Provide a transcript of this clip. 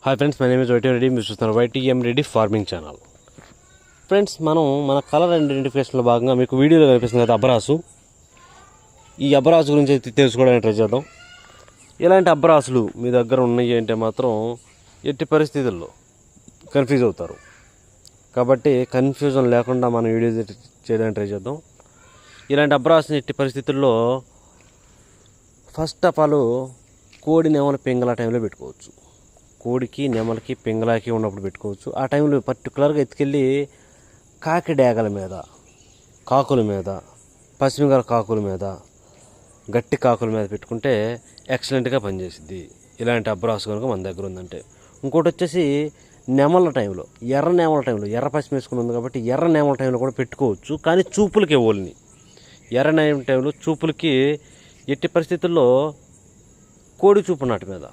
Hi friends, my name is YT Reddy. మీరు చూస్తున్నారు YTM Reddy farming channel. Friends, మనం మన కలర్ ఐడెంటిఫికేషన్లో భాగంగా మీకు వీడియోలో కనిపిస్తుంది కదా అబ్బరాసు. ఈ అబ్బరాసు గురించి అయితే తెలుసుకోవడానికి ట్రై చేద్దాం. ఇలాంటి అబ్బరాసులు మీ దగ్గర ఉన్నాయి అంటే మాత్రం ఎట్టి పరిస్థితుల్లో కన్ఫ్యూజ్ అవుతారు. కాబట్టి కన్ఫ్యూజన్ లేకుండా మనం వీడియో చేయడానికి ట్రై చేద్దాం. ఇలాంటి అబ్బరాసుని ఎట్టి పరిస్థితుల్లో ఫస్ట్ ఆఫ్ ఆల్ కోడి నెమల పింగళ టైంలో పెట్టుకోవచ్చు. కోడికి నెమలకి పింగళాకి ఉన్నప్పుడు పెట్టుకోవచ్చు. ఆ టైంలో పర్టికులర్గా ఎత్తుకెళ్ళి కాకి డేగల మీద, కాకుల మీద, పశ్చిమగల కాకుల మీద, గట్టి కాకుల మీద పెట్టుకుంటే ఎక్సలెంట్గా పనిచేసిద్ది ఇలాంటి అబ్బరాసు కనుక మన దగ్గర ఉందంటే. ఇంకోటి వచ్చేసి నెమల టైంలో, ఎర్ర నెమల టైంలో, ఎర్ర పశ్చిమ వేసుకుని ఉంది కాబట్టి ఎర్ర నెమల టైంలో కూడా పెట్టుకోవచ్చు. కానీ చూపులకి ఓల్ని ఎర్ర నెమల టైంలో చూపులకి ఎట్టి పరిస్థితుల్లో కోడి చూపు నాటి మీద